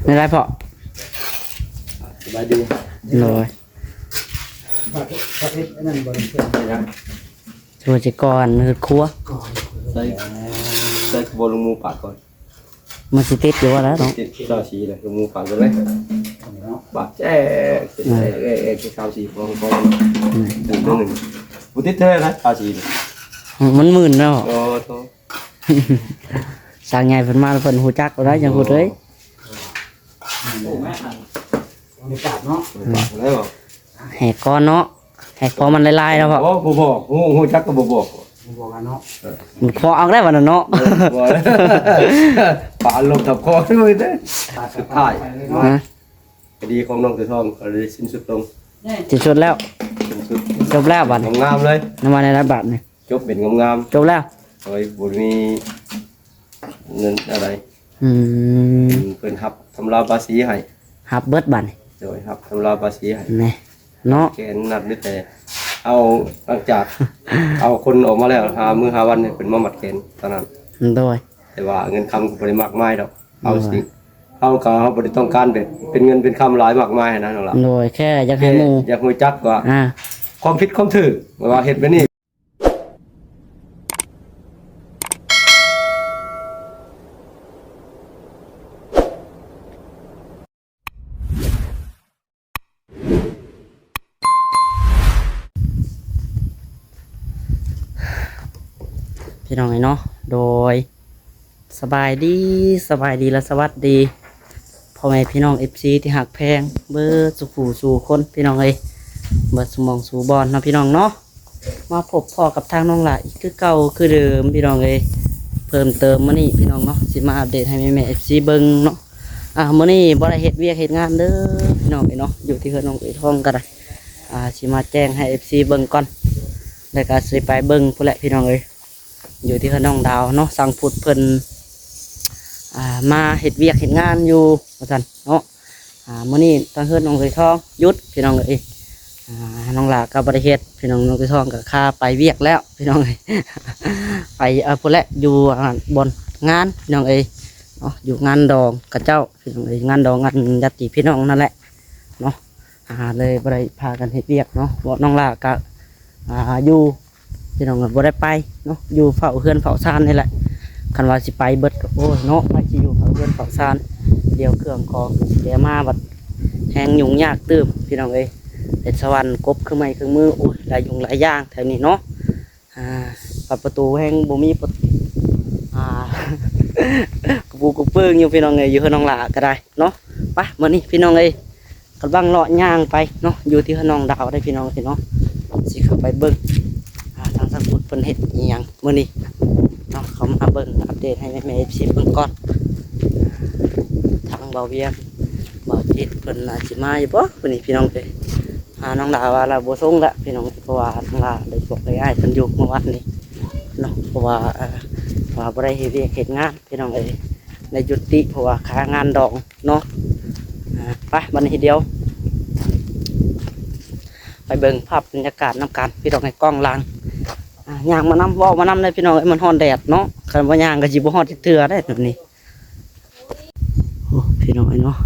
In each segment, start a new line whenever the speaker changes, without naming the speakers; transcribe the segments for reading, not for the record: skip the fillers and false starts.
ไม่ได้พอ
สบายดี
เลยช่วยจะก่อนคือครัว
ใส่กระบอกลงมูปากก่อน
มันสิติดอยู่ว่าแล้วเนาะ
ติดเจ้าชีเลยลงมูปากเลยปากแจ๊กเจ้าชีฟองหนึ่งบุตรเท่นะเจ้าชี
มันมื่นแล้ว
โอ้โห
สั่งไงเพิ่นมาเพิ่นหูจักเอาได้ยังพูดเลยแหกก้อนเนาะแหกพอมันลายๆแล้วพอ
โอ้บอกหูจักก็บอก
เนาะมันพอเอาได้วันนั้นเนาะ
ป่าลงทับคอด้วยเด้สุดท้ายคดีของน้องตัวทองก็เลยสิ้นสุดลง
สิ้นสุดแล้วจบแล้วบัด
งามเลย
น้ำมันในระบาดนี่
จบเป็นงาม
จบแล้ว
โอ้ยบุญมีเงินอะไรเพิ่นหับทำลายภาษีให้
หับเบิดบัด
โดยหับทำลายภาษีให้
เนาะ
แกนนัดนิดแต่เอาหลังจากเอาคนออกมาแล้วมื้อ5วันเป็นมาหมัดแกนตอนนั้น
โดย
แต่ว่าเงินคำก็บ่ได้มากมายดอกเอาสิเขาบ่ได้ต้องการเป็นเงินเป็นคำหลายมากมายนะนั่นล่ะ
โดยแค่อยากให้หมู่
อยากรู้จักว่าความผิดความถูกว่าเฮ็ดแบบนี้
พี่น้องเนาะโดยสบายดีและสวัสดีพ่อแม่พี่น้อง FC ที่หักแพงเบิดสุขสู่คนพี่น้องเบิดสมองสู่บอลเนาะพี่น้องเนาะมาพบพ่อกับทางน้องหล่ะอีกคือเก่าคือเดิมพี่น้องเพิ่มเติมมื้อนี้พี่น้องเนาะสิมาอัปเดตให้แม่ FC เบิ่งเนาะมื้อนี้บ่ได้เฮ็ดเวียกเฮ็ดงานเด้อพี่น้องเนาะอยู่ที่เฮือนน้องเอ๋ยทองก็ได้สิมาแจ้งให้ FC เบิ่งก่อนแล้วก็สิไปเบิ่งพุ่นแหละพี่น้องอยู่ที่น้องดาวเนาะสั่งพุดเพิ่นมาเฮ็ดเวียกเฮ็ดงานอยู่ว่าซั่นเนาะมื้อนี้ทางเฮือนน้องเอ๋ยทองหยุดพี่น้องน้องหลาก็บ่ได้เฮ็ดพี่น้องน้องเอ๋ยทองก็ค่าไปเวียกแล้วพี่น้องไปพุ่นแหละอยู่บนงานพี่น้องเนาะอยู่งานดองกับเจ้าพี่น้องงานดองงานญาติพี่น้องนั่นแหละเนาะเลยบ่ได้พากันเฮ็ดเวียกเนาะบ่น้องหลาก็อยู่พี่น้องบ่ได้ไปเนาะอยู่เฝ้าเฮือนเฝ้าซานนี่แหละคันว่าสิไปเบิดโอ้ยเนาะไปสิอยู่เฝ้าเฮือนเฝ้าซานเดี๋ยวเครื่องของเดี๋ยวมาบัดแหงยุ่งยากตื้มพี่น้องเป็นสวรรค์กบเครื่องไม้เครื่องมือโอ้ยหลายยุ่งหลายอย่างแถวนี้เนาะประตูแหงบ่มีกบูกเปิ้งอยู่พี่น้องอยู่เฮือนน้องหลาก็ได้เนาะไปมื้อนี้พี่น้องกำลังเลาะย่างไปเนาะอยู่ที่เฮือนน้องดาวได้พี่น้องเนาะสิเข้าไปเบิ่งทางสังกุฎเพิ่นเฮ็ดอีหยังมื้อนี้เนาะเขามาเบิ่งอัปเดตให้แม่ๆ FC เบิ่งก่อนทางเบาเวียงเบาจิตเพิ่นสิมาอยู่บ่มื้อนี้พี่น้องน้องดาวว่าเราบ่ส่งละพี่น้องเพราะว่าน้องดาวได้บอกได้อ้ายเพิ่นอยู่เมื่อวันนี้เนาะเพราะว่าบ่ได้เฮ็ดเวียกเฮ็ดงานพี่น้องในยุติเพราะว่าค่างานดองเนาะไปบัดนี้เดียวไปเบิ่งภาพบรรยากาศน้ำกันพี่น้องให้กล้องลังย่างมานำว่าวมานำได้พี่น้องมันฮ้อนแดดเนาะคันว่าย่างก็สิบ่ฮ้อนเทื่อได้แบบนี้โอ้พี่น้องเนาะ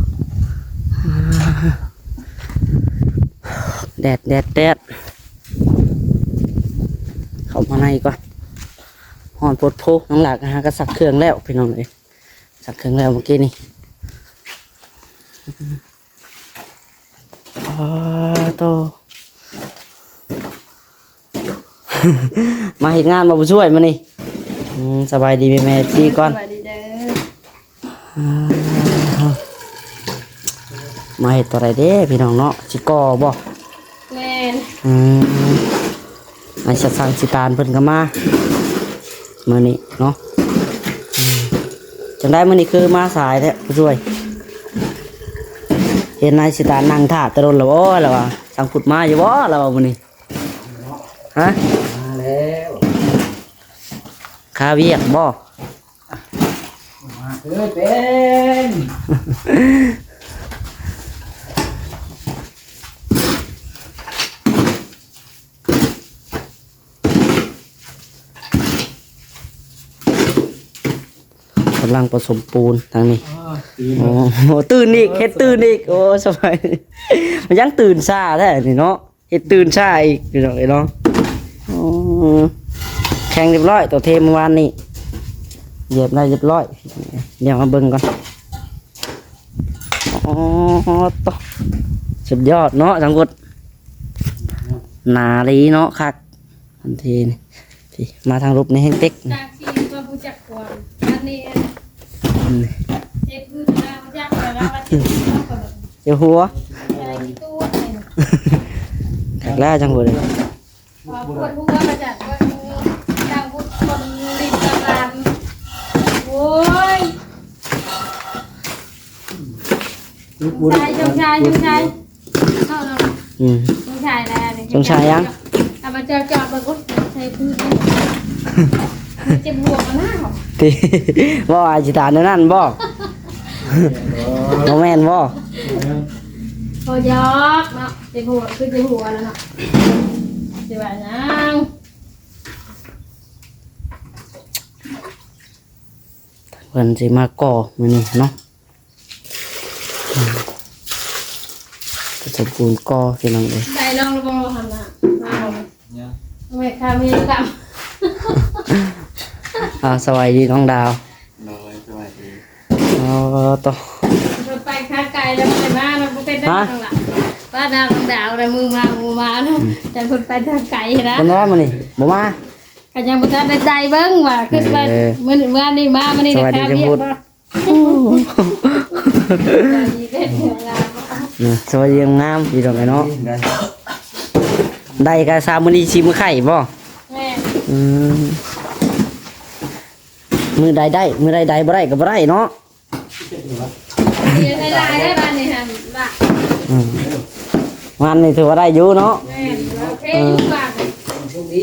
แดดเข้ามาในก่อนฮ้อนโพดโพน้องหลากก็สักเครื่องแล้วพี่น้องสักเครื่องแล้วเมื่อกี้นี่โตมาเห็นงานมาบุช่วยมานี่สบายดีแม่จีก่อนมาเห็นตัวอะไรเด้พี่น้องเนาะชิกอบ่
แม่น
ไอ้สังสิตานเพิ่นก็มาเมื่อนี้เนาะจังได้เมื่อนี้คือมาสายแท้ผู้ช่วยเห็นนายสิตานนั่งท่าตะลนแล้วบ่แล้วว่าสังขุดมาอยู่บ่แล้วว่ามื้อนี้ฮะ
มาแล้ว
คาเวียกบ่
มาเป็น
กำลังผสมปูนทางนี้ โอ้โหตื่นอีกเฮ็ดตื่นอีกโอ้สบายมันยังตื่นช้าแท้นี่เนาะเฮ็ดตื่นช้าอีกพี่น้องเนาะอ๋อแข่งเรียบร้อยตัวเทมเมื่อวานนี้เหยียบได้เรียบร้อยเดี๋ยวมาเบิ่งก่อนอ๋อต่อสุดยอดเนาะจังกดหนาลีเนาะคักทันทีนี่พี่มาทางรูปนี้ให้เต็ก
จากที่ว่าผู้จักกวนอันนี้เจ็บพื้นมาผู้จักกวนแล้วว่าเจ็บพื้นมาแบบ
เจ้าหัว
อะไรที่ตัวเนี่ย
คักแล้วจังกดเลย
พอปวดหัวมาจากว่าดังพุทธคนริมตะวันโอ้ยชงชายเข้าแล้ว
อืม
ชงชายแล้วเนี่ย
ชงชายยัง
เอามาเจอมาก็ใช้พื้นเจ็บหัวมาหน้าหรอ
ที่บ่อาจิตานนั่นบ่บ่แม่นบ่
พอยอกเนาะเจ็บหัวคือเจ็บหัวแล้วเนาะเจ็บแบบยัง
เพิ่นสิมาก่อมื้อนี้เนาะสมบูรณ์ก่อพี่น้องเอ้ย
ได้ลองระบองทำนะไม่ค่ะมีกรรม
สวัสดีน้องดาว
น้อยสวัสดี
ต่อ
ไปข้าไกลแล้วไปมาเราเป็นได้ทางหลังป้าดาวดาวอะไรมือมาแล้วแต่คนไปทางไกลนะ
เป็นว่ามื้อนี้บ่มา
กันยังบุตรได้ใจเบิ้งว่าขึ้นไปเมื่อนี่มานี่นะคะเบี้ยบ่ดีเด็ดงาม
สวัสดีงามพี่น้องเอ้ยเนาะได้กะซามื้อนี้ชิมไข่บ่
แม่
อืมมื้อใดได้มื้อใดบ่ได้ก็บ่ได้เนาะ
เรียนในลายได้บ้านนี่ฮะละ
งานนี่ถือว่าได้อยู่เนาะ
แม่โอเคอยู่บ้าน
ช่วงนี้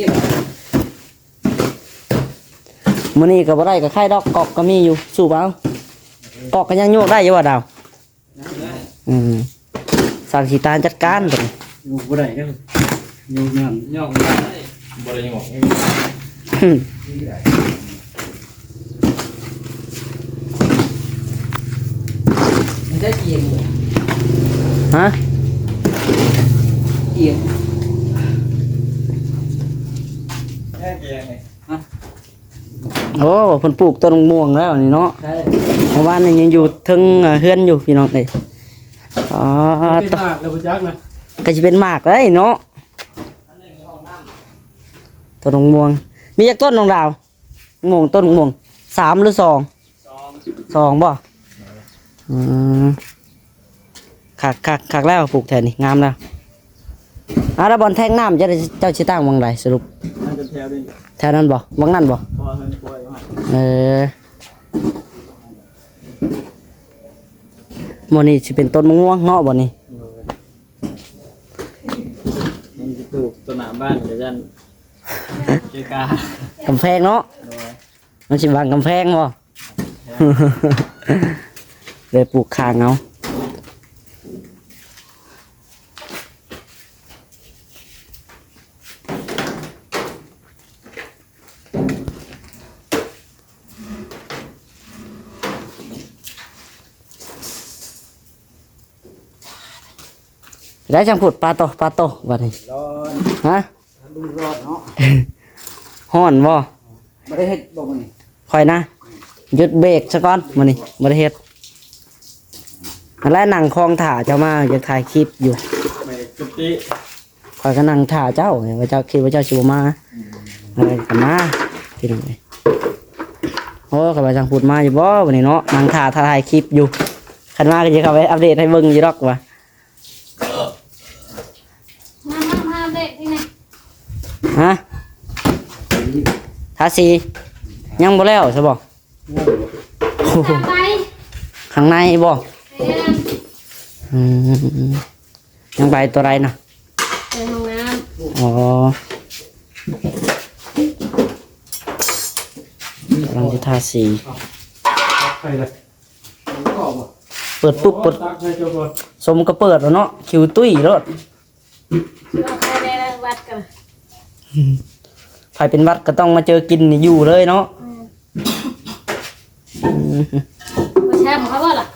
มื้อนี้ก็บ่ได้ก็ไข่ดอกกอกก็มีอยู่สู้เอากอกก็ยังโยกได้อยู่ว่าดาวสั่งสีตาลจัดการตัวนี้
อยู่บ่ได้เด้ออยู่งานย่องได้บ่ได้งอกมันได้เอียง
ฮะ
เอียง
โอ้เพิ่นปลูกต้นม่วงแล้วนี่เนาะ
ใช่
เมื่อวานนี่ยังอยู่เทึงเฮือนอยู่พี่น้องเอ้ยอ๋อ
เป็น
ต่อ
มากแล้วบ่จักนะ
ก็สิเป็นหมากเลยเนาะต้นม่วงมีจักต้นน้องดาวม่วงต้นม่วง3หรือ2 2บ่อืมคักแล้วปลูกแถวนี้งามแล้วแล้วบอลแทงน้ำเจ้าสิตั้งวังใดสรุป
น่าจะแถวนี้
แถวนั้นบ่วังนั้นบ่
พอเพิ่นป่วยว่า
บ่นี่สิเป็นต้นมะม่วงเนาะบ่นี่
มันสิปลูกต้นหน้าบ้านเดี๋ยวจันเกกาก
ำแพงเนาะมันสิวางกำแพงบ่ เลยปลูกคางเอาได้จังพูดปลาโตบัดนี้
ร้อน
ฮะ
ดูร้อนเนาะ
ฮ้อนบ่
บ่ได้เฮ็ดบ่มื้อนี้
ค่อยนะหยุดเบรกซะก่อนมื้อนี้บ่ได้เฮ็ดอะไรนั่งคลองถ่าเจ้ามาอยากถ่ายคลิปอยู่
ไปจุติ
ข่อยก็นั่งถ่าเจ้าเนี่ยว่าเจ้าคิดว่าเจ้าสิบ่มาอะไรกันมาพี่น้องเอ้ยโอ้ข้าพเจ้าพูดมาอยู่บ่วันนี้เนาะนั่งถ่าถ่ายคลิปอยู่คันมาก็สิเข้าไปอัปเดตให้เบิ่งอยู่ดอกว่า
มาเด็กที่ไหน
ฮะทาสียังบ่แล้วใช่บ่โอ้โห
ไป
ข้างในบ่อืมยังไปตัวไรนะ
ไปห้องน้
อ๋อกำลังจะทาสี
ไปเลยก็บ่
เปิดปุ๊บเปิด
ตักให้เจ้าก่อน
สมก็เปิดแล้วเนาะคิวตุ้ยรถ
ำเราไปในวัดกัน
ใครเป็นหวัดก็ต้องมาเจอกินนี่อยู่เลยเนาะ
ไม่ใช่ ช่เขาว่าล่ะ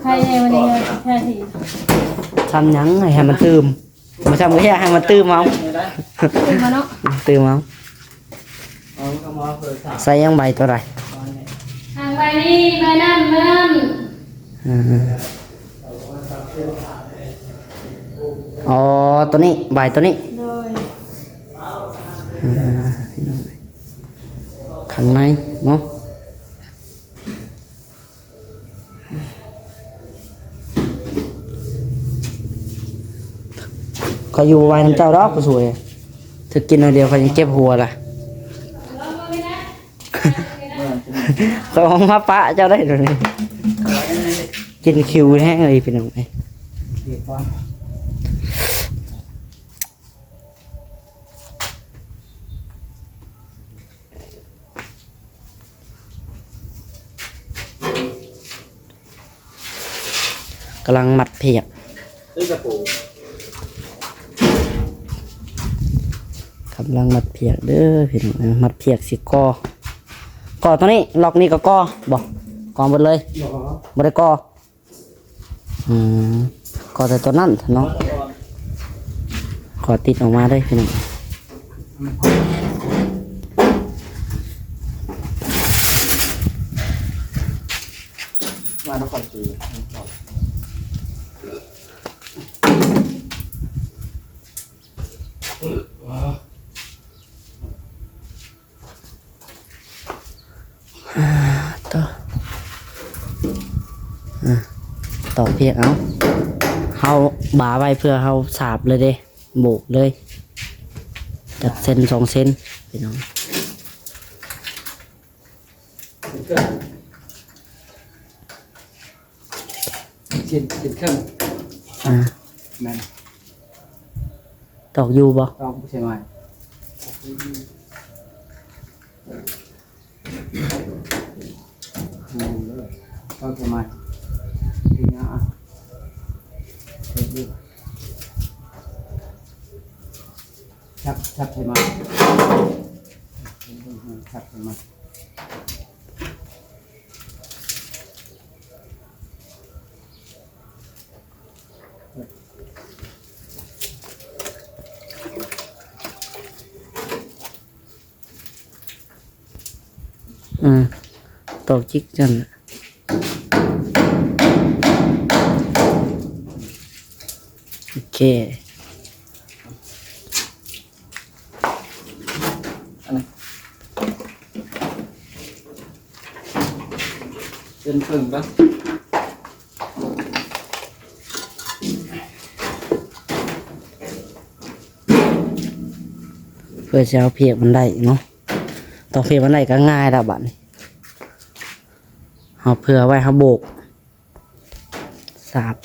ใครในวันนี้แค่ที
ทำหยังให้มันตื่มมาทำก็แค่ให้มันตื่มเอา
ตื่นมาเนาะ
ตื่มเอา
เอาก็มาเปิดสาม
ใส่ยังใบตัวไร
ทางไปนี่ไปนั่นไปนั่น
อ๋อตัวนี้ใบตัวนี้
โดย
ข้างในเนาะเขาอยู่ไว้น้ำเจ้าดอกก็สวยถึกกินอันเดียวเขายังเก็บหัวล่ะ เขาเอามาปะเจ้าได้เลยนี่กินคิวแห้งเลยเป็นยังไงกำลังมัดเพียก
ซื้อกระปู
กำลังมัดเพียกเด้อพี่น้องมัดเพียกสิก่อตัวนี้ล็อกนี่ก็ก่อบอกก่อหมดเลยบ่ได้ก่อก่อแต่ตัวนั้นเนาะขอติดออกมาได้พี่น้อง
มาทุกคนจี
ต่อต่อเพียกเอาเฮาบาไว้เพื่อเฮาสาบเลยเด้โบกเลยจากเส้น2 เส้นพี่น้อง
จิตเครื่อง แม่น
ตอกอยู่บ่
ต้องใช่ไหมต้องใช่ไหมทีนี้อ่ะชับใช่ไหมชับใช่ไหม
ตอกจิกจันโอเค
เป็นครึ่งปะ
เพื่อจะเอาเพียกมันได้เนาะตอกเพียกมันได้ก็ง่ายแล้วบัดนี้เอาเผื่อไว้เขาโบกสาบ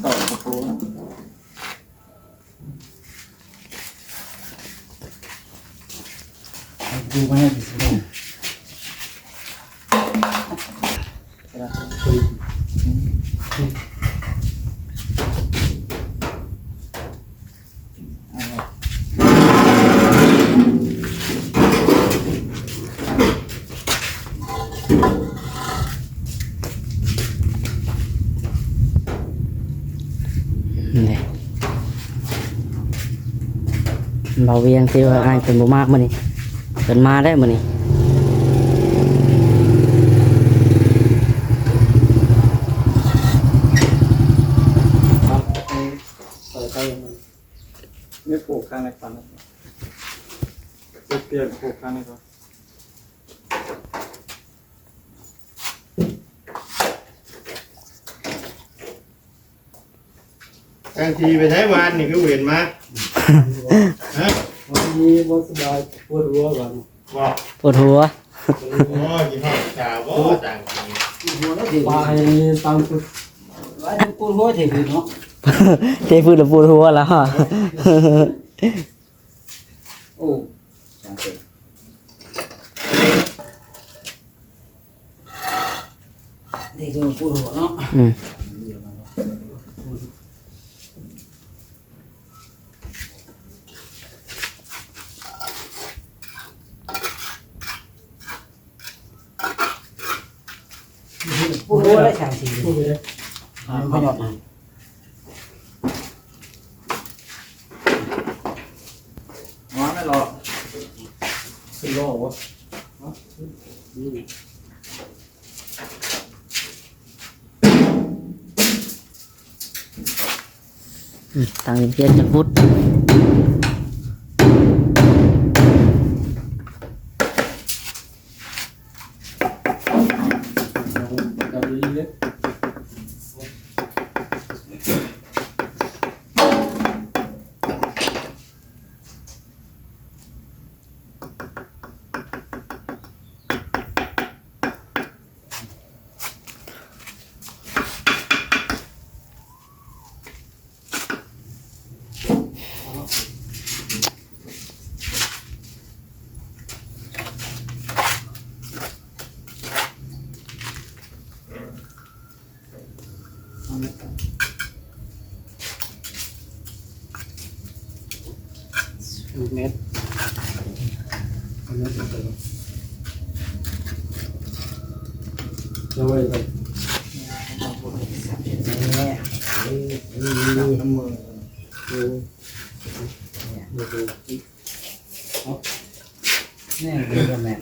ต่อกระปู ดูไม่ให้ดิสโล
นี่เราเวียงที่ว่าอ้ายเป็นบ่มากมื้อนี้เป็นมาได้มื้อนี้
ครับเปิดไปมันไม่ปลูกข้างในฟันนะเปลี่ยนปลูกข้างในก่อน
บางทีไปใช้วานนี่ก็เห็นมาฮะ
วันนี้บสบายปวดหัวก่อน
บอก
ปวดหัว
โอ้ยี่ห้อชาวบ่ต่างกัน
ปลาตามจุดไว้ปวดหัวเฉยๆเนาะ
เทพื้นแล้วปวดหัวแล้วฮะ
โอ้จังเ นี่คือพูดหัวเนาะ
อืมพูดหัวได้ฉางสีพูดไปเลยไม่หยอดนะ
ไม่รอสิโลวะ
ต่างเพียนจะพุทธ
เราดูเลย เน็ตเราไปไปน้ำมือดูนี่คือแม่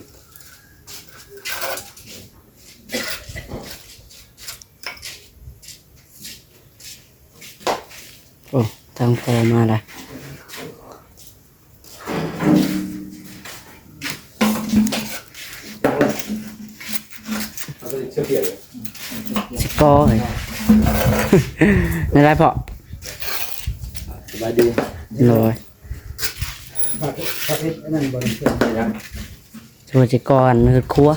โอ้ทางพอมาละ
เอาไปเชื่อเปลี่ยนเลย
สกอเลย ไม่ได้พอ
สบายดี
เลย
ประเภทนั่นบริสุทธิ์
ยัง
ชัวร์จะก่อนคือครัว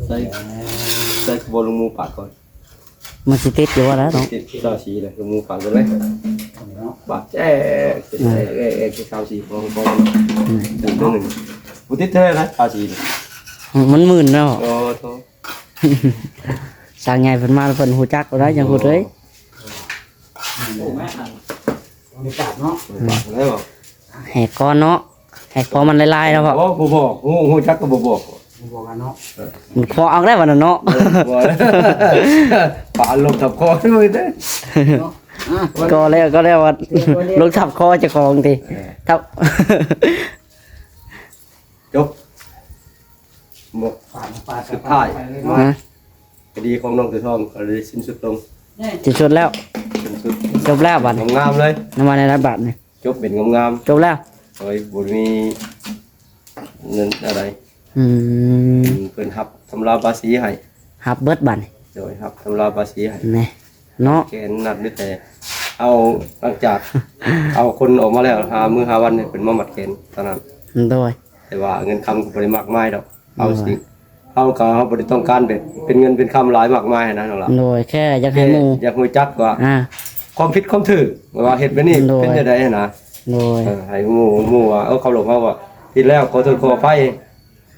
ใส่ขบวนลงมูปากก่อน
มันสิติดอยู่ว่าแล้วเนาะ
ติดเจ้าสีเลยลงมูปากกันเลยปากแจ๊กติดเจ้าสีของหนึ่งบุติดเท่าไรเจ้าสีเลย
มันหมื่นแล้ว
โอ้โห
สั่งไงเพิ่นมาเพิ่นหูจักเอาได้ยังพูดเลย
โอ้แม่บริการเนาะ
ปากได้ป่ะ
แหกก้อนเนาะแหกพอมันลายๆแล้วพอ
โอ้กูบอกกูชักก็บอก
บอกกันเนาะ
มันพอเอาได้วันนั้นเนาะ
ป่าลงทับคอด้วยนะ
ก็แล้วว่าลงทับคอเจะของทีทับ
จบหมด สุดท้าย
ฮะ
คดีของน้องถือทองก็เลยสิ้นสุดลง
จะชดแล้ว
สิ้นสุด
จบแล้วบัดนี้
งามๆเลย
น้ำมันในระบาดนี่
จบเป็นงาม
จบแล้ว
ๆโอ้ยบุญมีเงินอะไร
อืม
เพิ่นหับทำลายภาษีให้
ฮับเบิดบัดนี่
โดยหับทำลายภาษีให้
แน่เนาะ
แกนนัดด้วยแต่เอาหลังจาก เอาคนออกมาแล้วหามือหาวันเนี่ยเป็นมาหมัดเกณฑ์ตอนนั้น
โดย
แต่ว่าเงินคำก็บ่ได้มากมายดอกเอาสิเขาก็เขาบ่ได้ต้องการเป็นเงินเป็นคำหลายมากมายนะน้องล่ะ
โดยแค่อยากให้หมู่
อยากรู้จักว่า
อ่า
ความผิดความถูกว่าเฮ็ดแบบนี้
โดย
เป็นจังได๋นะ
โดย
ให้หมู่ว่าเขาหลงเขาว่าที่แล้วขอโทษขออภัย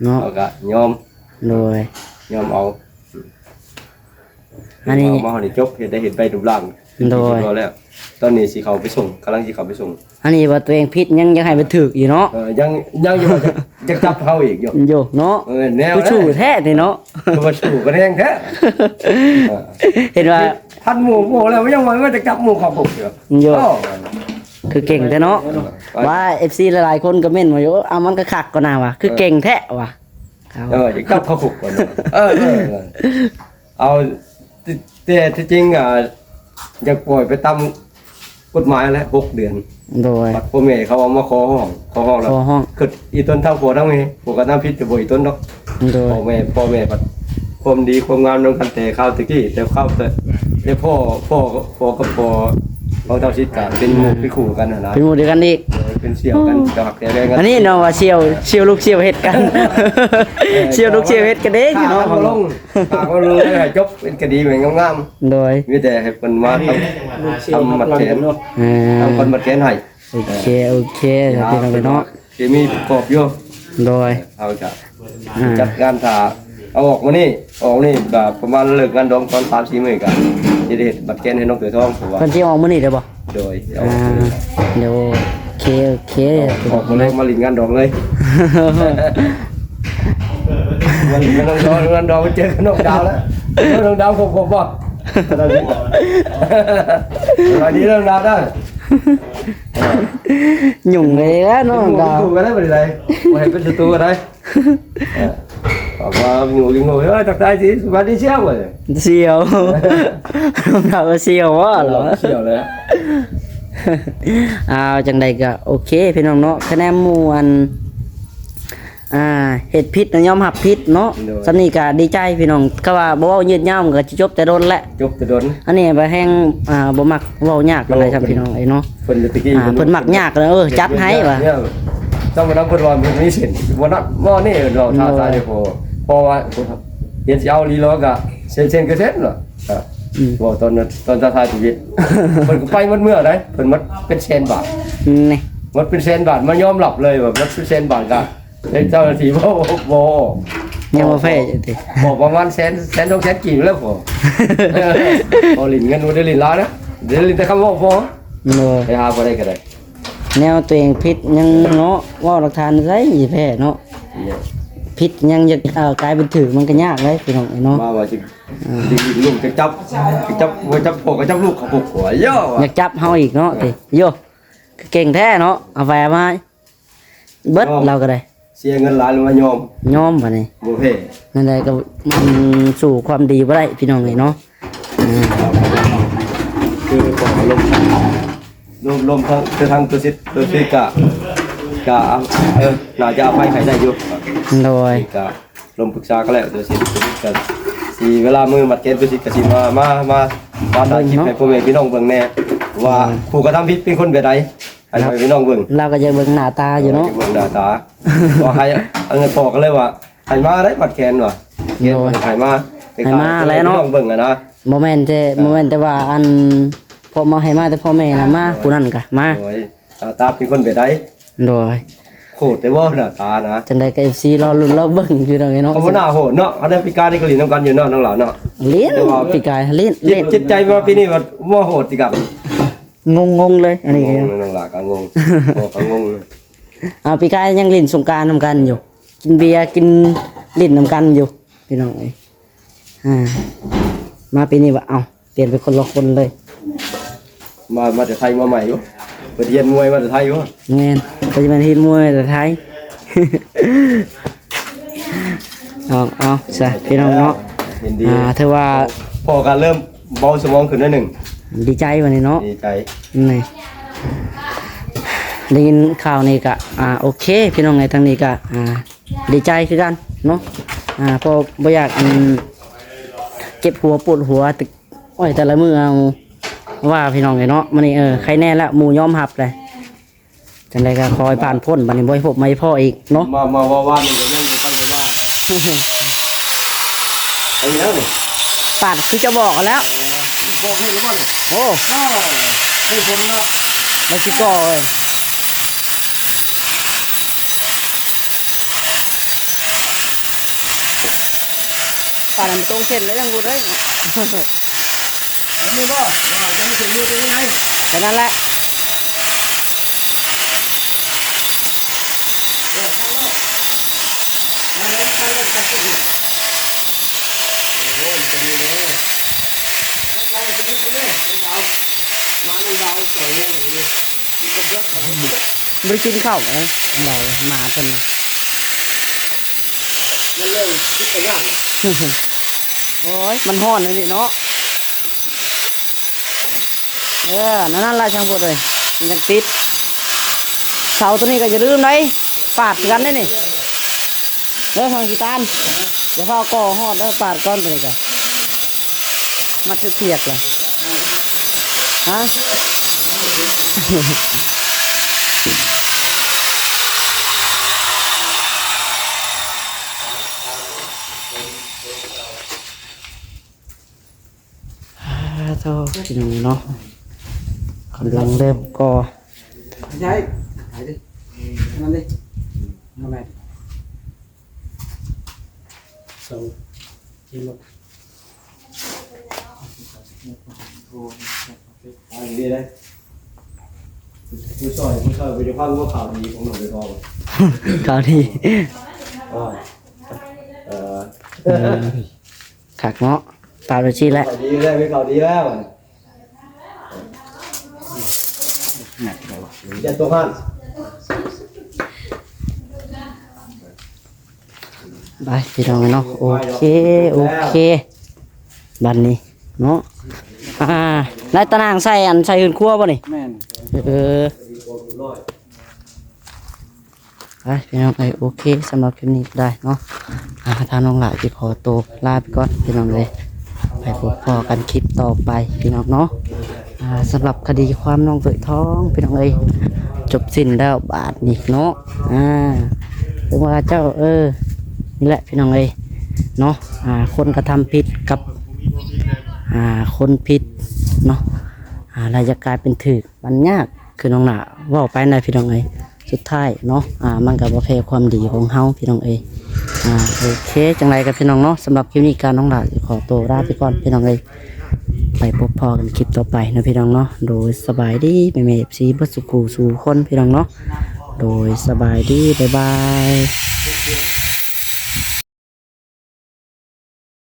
เนาะ
เขาก็ยอม
โดย
เอา
อันนี้
เอามาให้จบเฮ็ดได้เห็นไปรูปร่าง
โดย
เรีบร้อแล้วตอนนี้สิเขาไปส่งกำลังสิเขาไปส่ง
อันนี้ว่าตัวเองผิดยังให้ไปถึกอยู่เนาะ
ยังอยู่ว่าจะจับเขาอีกอยู่
อยู่เนาะ
แนว
ผู้ชูแท้นี่เนาะ
คือว่าชูกันแรงแท้
เห็นว่า
ทันหมู่แล้วยังว่าจะจับหมู่เขาบุกอยู่
อยู่คือเก่งแท้เนาะว่า FC หลายๆคนก็เม่นว่าอยู่เอามันก็คักก็น่าว่ะคือเก่งแท้ว่ะครับ
จะจับเขาบุกก่อนเอาแต่ที่จริงอยากปล่อยไปตามกฎหมายแล้ว6 เดือน
โดย
บัดพ่อแม่เขาเอามาขอห้องแล้ว
ขอห้อง
คืออีต้นทั้งผัวทั้งแม่ผัวก็ทำผิดจะบ่อีต้นดอก
โดย
พ่อแม่บัดความดีความงามนำกันแต่ข้าวตะกี้แต่ข้าวแต่พ่อกับพ่อเราเท่าชิดกันเป็นหมู่เป็นคู่กันนะ
เป็นหมู่เดียวกันอีก
เป็นเสี่ยวกันจะหักแต่แรงกัน
อันนี้เนาะว่าเชียวลูกเชียวเฮ็ดกัน เชียวลูกเชียวเฮ็ดกันเด้
พี่
พี่
น้
น้
อ
อง ง
เขาลงปากเขาลงให้จบเป็นคดีเหมือนงาม
โดย
ๆมีแต่ให้เพิ่นมาทำมัดแขน
อ่า
ทำคนมัดแขนให้
โอเคครับพี่น้องเนาะ
จะมีประกอบอยู่
โดย
เอาจะจัดการถ้าเอา เอาออกมานี่แบบประมาณเลิกงานดองตอน3-4 มื้อกันสิได้เฮ็ดบัตรแกนให้น้องเสือทองผมว่า
เพิ่นสิออกมื้อนี้ได้บ่
โดยเอา
เดี๋ยวโอเค
ออกมาเลยมาลินงานดองเลยมันงานดองเจอกับน้องดาวแล้วน้องดาวครบบ่สวัสดีน้องดาวได้
หยุ่งเลยแล้วเนาะดาว
กูก็ได้บ่ได้บ่ให้เป็นศัตรูก็ได้บอกว่าอยู่กินงูตักได้สิสวัสดีเชียวเว้ย
เสียวดาวก็เสียวว่าเหรอ
เชียวเลย
เอาจังใดก็โอเคพี่น้องเนาะคะแนนหมู่อันเฮ็ดผิดนะยอมรับผิดเนาะสำนี้ก็ดีใจพี่น้องก็ว่าบ่เว้ายืดยาวมันก็สิจบแต่โดนแหละ
จบแต่โดน
อันนี้บ่แฮงบ่มักเว้ายากปานใดครับพี่น้องไอ้เนาะ
เพิ่นตะกี้
เพิ่นมักยากเลยจัดให้ว่ะ
ต้องมานํเพิ่นว่าเพิ่นมีเส้นบ่นัดบ่นี่เราท่าทายพอเพราะว่าเฮ็ดสิเอาลีโลก็เส้นก็เส้นเนาะบ่ตอนท่าทายชีวิตเพิ่นก็ไปหมดเมื่อไดเพิ่นมัดเป็น100,000 บาท
นี่
มันเป็น100,000 บาทมายอมรับเลยว่ามันเป็น100,000 บาทก็เจ้าหน้าที่บ่
ยังบ่แพ้อยู่ติ
บอกประมาณ100,000 200,000กี่แล้วพอพอลินเงินบ่ได้ลินหลายนะเดี๋ยวลินแต่คำว่าพอ
โอ้ย
ไปหาบ่ได้ก็ได้
แนวตัวเองผิดยังเนาะเว้าหลักฐานไสสิแพ้เนาะผิดยังอยากกลายเป็นถือมันก็ยากเลยพี่น้องไอ้เนาะ
มาว่าสิดิลูกจะจับบ่จับพ่อก็จับลูกเขาปลุกหัวย่อ
อยากจับเฮาอีกเนาะติโยเก่งแท้เนาะเอาแหวมาเบิดเราก็ได้
เสียเงินหลายหรือว่ายอม
ยอมบัดนี้
บ่เพ่
นั่นแหละก็สู่ความดีบ่ได้พี่น้องไอ้เนาะ
คือขอลมทางตัวสิกะน่าจะเอาไปให้ได้อยู่
โดย
ก็ลมปรึกษาก็แล้วตัวสิก็สิเวลามือมัดเกณฑ์ตัวสิก็สิมาถ่ายคลิปให้พ่อแม่พี่น้องเบิ่งแน่ว่าผู้กระทำผิดเป็นคนแบบใดให้พ่อแม่พี่น้องเบิ่ง
เราก็จะเบิ่งหน้าตาอยู่เนาะ
เบิ่งดาตาว่าให้เอาเงินพอกันเลยว่าให้มาได้มัดแขนว่ะเกณฑ์ให้มาแล้วเนาะเบิ่งอ่ะนะ
บ่แม่นแต่ว่าอันพ่อมาให้มาแต่พ่อแม่น่ะมาผู้นั้นก็มา
โอ้ยตาเป็นคนแบบใด
โดย
โคตรแต่ว่าหน้าตานะ
จังได๋ก็ FC รอลุ้นรอเบิ่งอยู่เนาะไอ้เนาะ
เขาบ่น่าโหดเนาะเขาได้พิการนี่ก็หลีนำกันอยู่เนาะน้องหลานเนาะ
เล่นปีกายเล่น
จิตใจมาปีนี้ว่าโหดสิครับ
งงเลยอันนี้
งงน้องหลานก็งงก็งง
ปีกายยังเล่นสงกรานต์นำกันอยู่ กินเบียร์กินเล่นนำกันอยู่พี่น้องเอ้ยมาปีนี้ว่าเอ้าเปลี่ยนเป็นคนละคนเลย
มาจากไทยมาใหม่อยู่ไปเรียนมวยมาจากไทยอยู่
แม่นก็จะเป็นทีมมวยแต่ไทย เอาซะพี่น้องเนาะ
เห็นดี
ถือว่า
พอการเริ่มเบาสมองขึ้นนิดหนึ่ง
ดีใจวันนี้เนาะ
ดีใจ
นี่ได้ยินข่าวนี้ก็โอเค พี่น้องในทางนี้ก็ดีใจคือกันเนาะเพราะบ่อยากเก็บหัวปวดหัวตึกโอ้ยแต่ละมื้อเอาว่าพี่น้องไงเนาะมื้อนี้ใครแน่ละหมู่ยอมรับเลยจังได๋ก็คอยผ่านพ้นบัดนี้บ่ให้พบไม่พ่ออีกเนาะ
มาว่านี่เดี๋ยวยังอยู่กันอยู่ว่าไอ้แล้วนี่
ปาดคือจะบอกแล้ว
บอกให้รู้บ้าง
โอ้
ได้ผมเนาะ
ได้สิก่อเลยปาดมันตรงเส้นเลยยังกูเลย
แล้วนี่บ่ยังไม่ถึงมือตัวนี้ไง
แค่นั้นแหละบริกินข้าวไหมเบามาทนนะ
มันเริ่มคิดไปยาก
โอ้ยมันห้อนเลยนี่เนาะนั่นแหละช่างพูดเลยมันยังติดเสาตัวนี้ก็จะลืมเลยปาดกันได้นี่เด้อทางกีตานเดี๋ยวพ่อก่อหอดเด้อปาดก้อนตัวนี้กันมัดเสียกเลยฮะ โทษพี่น้องเนาะกำลังเริ่มก่อ
ใช่ถ่ายดินั่นดินั่นแหละ ที่ลบ
ดีเลยผู้ช่วยวิดีโอว่าข่าวดีของหนุ่มไปทอง
ข่าวดี ขักเนาะตาโรชีแล้ว
ข่าวดีได้ไม่ข่าวดีแล้วเจ็ดตัวพัน
ไปพี่น้องเนาะโอเคบัดนี้เนาะได้ตะนางใส่อันใส่อื่นครัวบ่นี่
แม่น
ไปพี่น้องโอเคสำหรับคลิปนี้ได้เนาะทางน้องหลายที่ขอตัวลาไปก่อนพี่น้องเลยไปพบพอกันคลิปต่อไปพี่น้องเนาะสำหรับคดีความน้องเปิดท้องพี่น้องเอ้ยจบสิ้นแล้วบาทนี่เนาะถึงว่าเจ้านี่แหละพี่น้องเอ้ยเนาะคนกระทำผิดกับคนผิดเนาะอะไรจะกลายเป็นถือมันยากคือน้องหนาเว่าไปในพี่น้องเอ้ยสุดท้ายเนาะมันกับประเพณีความดีของเฮาพี่น้องเอ้ยโอเคจังไรกับพี่น้องเนาะสำหรับคลิปนี้การน้องหลาขอตัวลาไปก่อนพี่น้องเอ้ยไปพบพอกันคลิปต่อไปนะพี่น้องเนาะโดยสบายดีแม่ๆ FC เบิดสุขสู่คนพี่น้องเนาะโดยสบายดีบ๊ายบาย